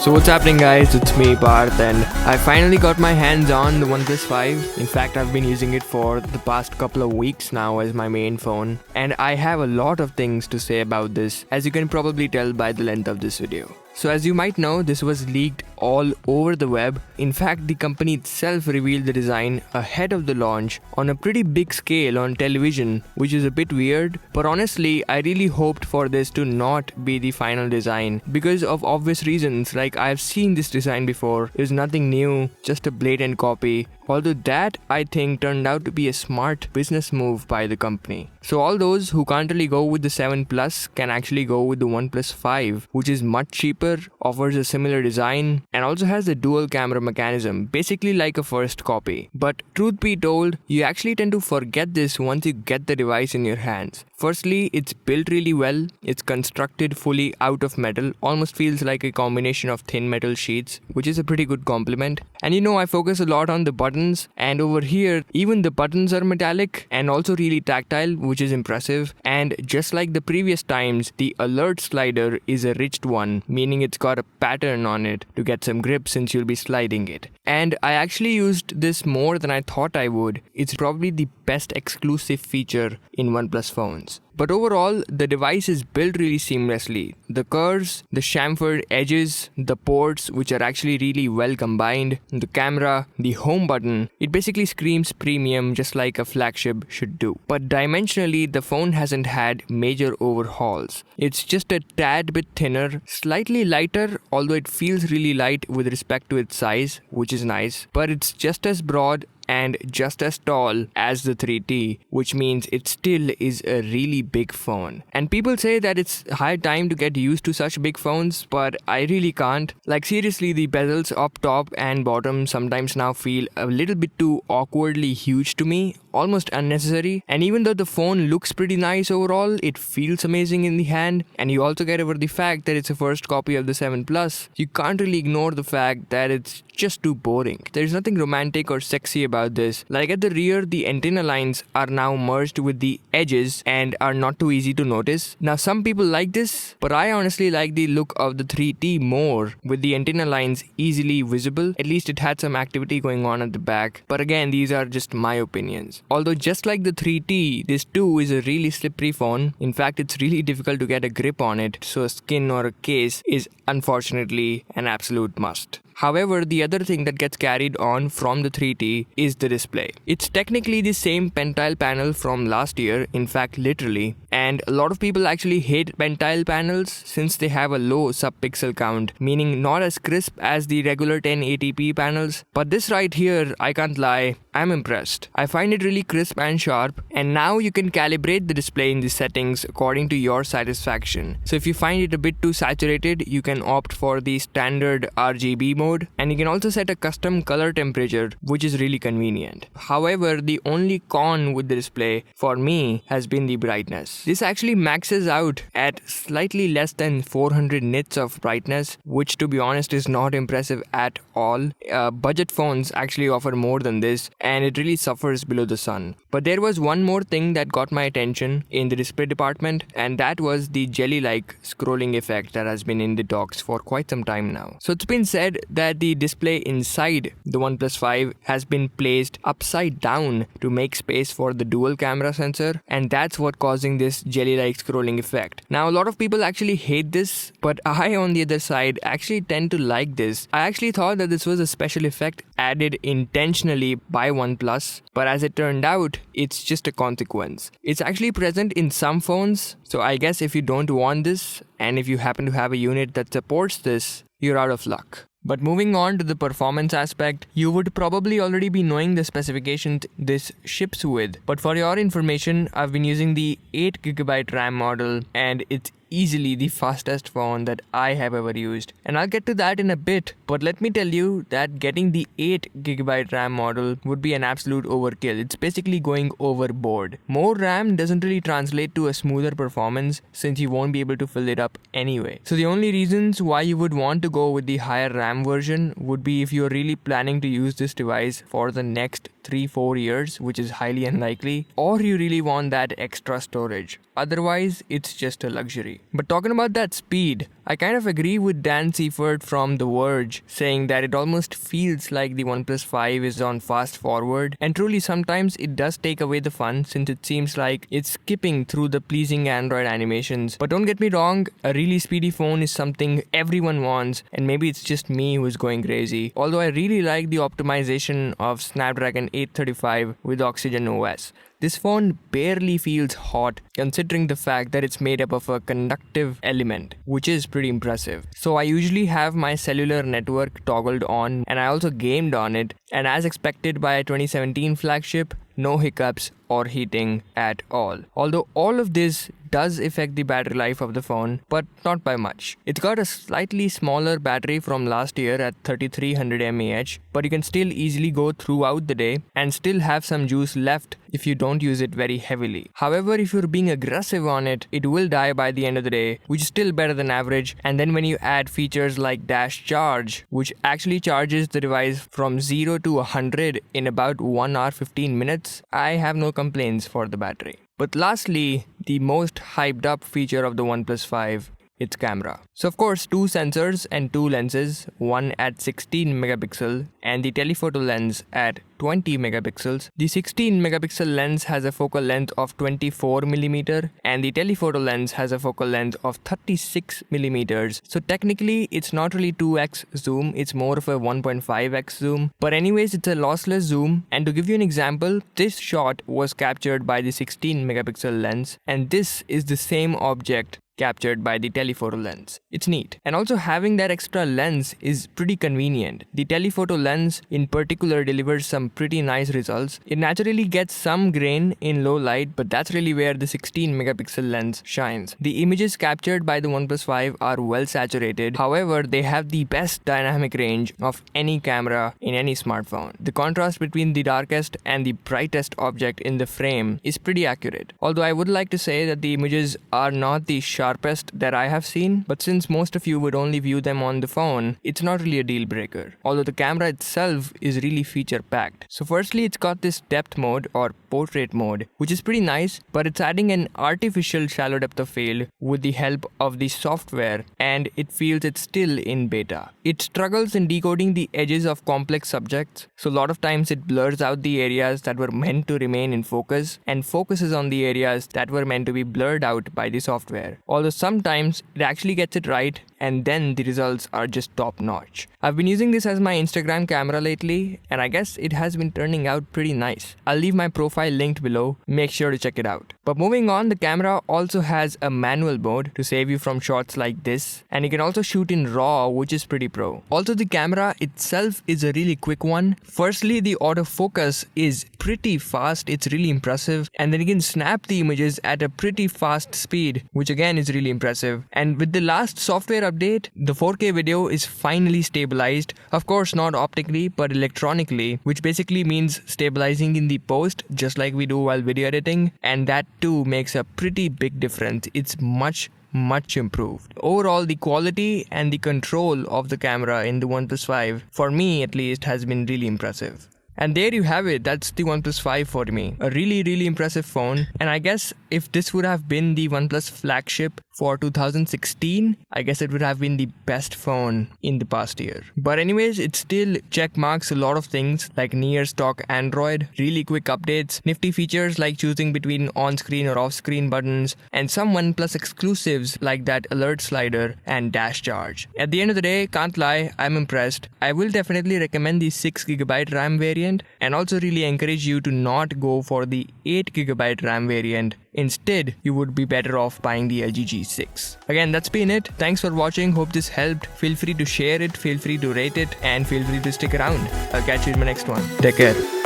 So what's happening, guys? It's me Parth, and I finally got my hands on the OnePlus 5. In fact, I've been using it for the past couple of weeks now as my main phone, and I have a lot of things to say about this, as you can probably tell by the length of this video. So as you might know, this was leaked all over the web. In fact, the company itself revealed the design ahead of the launch on a pretty big scale on television, which is a bit weird. But honestly, I really hoped for this to not be the final design because of obvious reasons, like I've seen this design before. It was nothing new, just a blatant copy. Although that, I think, turned out to be a smart business move by the company. So all those who can't really go with the 7 Plus can actually go with the OnePlus 5, which is much cheaper, offers a similar design, and also has the dual camera mechanism, basically like a first copy. But truth be told, you actually tend to forget this once you get the device in your hands. Firstly, it's built really well. It's constructed fully out of metal, almost feels like a combination of thin metal sheets, which is a pretty good compliment. And you know, I focus a lot on the buttons, and over here, even the buttons are metallic and also really tactile, which is impressive. And just like the previous times, the alert slider is a ridged one, meaning it's got a pattern on it to get some grip since you'll be sliding it. And I actually used this more than I thought I would. It's probably the best exclusive feature in OnePlus phones. But overall, the device is built really seamlessly. The curves, the chamfered edges, the ports, which are actually really well combined, the camera, the home button, it basically screams premium just like a flagship should do. But dimensionally, the phone hasn't had major overhauls. It's just a tad bit thinner, slightly lighter, although it feels really light with respect to its size, which is nice. But it's just as broad and just as tall as the 3T, which means it still is a really big phone. And people say that it's high time to get used to such big phones, but I really can't. Like seriously, the bezels up top and bottom sometimes now feel a little bit too awkwardly huge to me, almost unnecessary. And even though the phone looks pretty nice overall, it feels amazing in the hand. And you also get over the fact that it's a first copy of the 7 Plus. You can't really ignore the fact that it's just too boring. There's nothing romantic or sexy about this. Like at the rear, the antenna lines are now merged with the edges and are not too easy to notice. Now some people like this, but I honestly like the look of the 3T more, with the antenna lines easily visible. At least it had some activity going on at the back. But again, these are just my opinions. Although just like the 3T, this too is a really slippery phone. In fact, it's really difficult to get a grip on it, so a skin or a case is unfortunately an absolute must. However, the other thing that gets carried on from the 3T is the display. It's technically the same pentile panel from last year, in fact literally, and a lot of people actually hate pentile panels since they have a low sub-pixel count, meaning not as crisp as the regular 1080p panels. But this right here, I can't lie, I'm impressed. I find it really crisp and sharp, and now you can calibrate the display in the settings according to your satisfaction. So if you find it a bit too saturated, you can opt for the standard RGB mode, and you can also set a custom color temperature, which is really convenient. However, the only con with the display for me has been the brightness. This actually maxes out at slightly less than 400 nits of brightness, which to be honest is not impressive at all. Budget phones actually offer more than this, and it really suffers below the sun. But there was one more thing that got my attention in the display department, and that was the jelly-like scrolling effect that has been in the talks for quite some time now. So it's been said that the display inside the OnePlus 5 has been placed upside down to make space for the dual camera sensor, and that's what causing this jelly-like scrolling effect. Now a lot of people actually hate this, but I on the other side actually tend to like this. I actually thought that this was a special effect added intentionally by OnePlus, but as it turned out, it's just a consequence. It's actually present in some phones, so I guess if you don't want this, and if you happen to have a unit that supports this, you're out of luck. But moving on to the performance aspect, you would probably already be knowing the specifications this ships with. But for your information, I've been using the 8GB RAM model, and it's easily the fastest phone that I have ever used. And I'll get to that in a bit, but let me tell you that getting the 8GB RAM model would be an absolute overkill. It's basically going overboard. More RAM doesn't really translate to a smoother performance since you won't be able to fill it up anyway. So the only reasons why you would want to go with the higher RAM RAM version would be if you're really planning to use this device for the next 3-4 years, which is highly unlikely, or you really want that extra storage. Otherwise, it's just a luxury. But talking about that speed, I kind of agree with Dan Seifert from The Verge, saying that it almost feels like the OnePlus 5 is on fast forward, and truly sometimes it does take away the fun since it seems like it's skipping through the pleasing Android animations. But don't get me wrong, a really speedy phone is something everyone wants, and maybe it's just me who's going crazy. Although I really like the optimization of Snapdragon 835 with Oxygen OS. This phone barely feels hot considering the fact that it's made up of a conductive element, which is pretty impressive. So I usually have my cellular network toggled on, and I also gamed on it, and as expected by a 2017 flagship, no hiccups or heating at all. Although all of this does affect the battery life of the phone, but not by much. It's got a slightly smaller battery from last year at 3300 mAh, but you can still easily go throughout the day and still have some juice left if you don't use it very heavily. However, if you're being aggressive on it, it will die by the end of the day, which is still better than average. And then when you add features like Dash Charge, which actually charges the device from 0 to 100 in about 1 hour 15 minutes, I have no complaints for the battery. But lastly, the most hyped up feature of the OnePlus 5, its camera. So of course, 2 sensors and 2 lenses, one at 16 megapixel and the telephoto lens at 20 megapixels. The 16 megapixel lens has a focal length of 24mm and the telephoto lens has a focal length of 36mm. So technically it's not really 2x zoom, it's more of a 1.5x zoom. But anyways, it's a lossless zoom, and to give you an example, this shot was captured by the 16 megapixel lens and this is the same object captured by the telephoto lens. It's neat. And also having that extra lens is pretty convenient. The telephoto lens in particular delivers some pretty nice results. It naturally gets some grain in low light, but that's really where the 16 megapixel lens shines. The images captured by the OnePlus 5 are well saturated. However, they have the best dynamic range of any camera in any smartphone. The contrast between the darkest and the brightest object in the frame is pretty accurate. Although I would like to say that the images are not the sharpest that I have seen, but since most of you would only view them on the phone, it's not really a deal breaker. Although the camera itself is really feature packed. So firstly, it's got this depth mode or portrait mode, which is pretty nice, but it's adding an artificial shallow depth of field with the help of the software, and it feels it's still in beta. It struggles in decoding the edges of complex subjects, so a lot of times it blurs out the areas that were meant to remain in focus and focuses on the areas that were meant to be blurred out by the software. Although sometimes it actually gets it right, and then the results are just top notch. I've been using this as my Instagram camera lately, and I guess it has been turning out pretty nice. I'll leave my profile linked below, make sure to check it out. But moving on, the camera also has a manual mode to save you from shots like this, and you can also shoot in RAW, which is pretty pro. Also, the camera itself is a really quick one. Firstly, the autofocus is pretty fast, it's really impressive, and then you can snap the images at a pretty fast speed, which again is really impressive. And with the last software update, the 4K video is finally stabilized. Of course, not optically, but electronically, which basically means stabilizing in the post, just like we do while video editing, and that too makes a pretty big difference. It's much improved. Overall, the quality and the control of the camera in the OnePlus 5, for me at least, has been really impressive. And there you have it, that's the OnePlus 5 for me. A really impressive phone, and I guess if this would have been the OnePlus flagship for 2016, I guess it would have been the best phone in the past year. But anyways, it still check marks a lot of things like near stock Android, really quick updates, nifty features like choosing between on-screen or off-screen buttons, and some OnePlus exclusives like that alert slider and Dash Charge. At the end of the day, can't lie, I'm impressed. I will definitely recommend the 6GB RAM variant, and also really encourage you to not go for the 8GB RAM variant. Instead, you would be better off buying the LG G6. Again, that's been it. Thanks for watching. Hope this helped. Feel free to share it, feel free to rate it, and feel free to stick around. I'll catch you in my next one. Take care.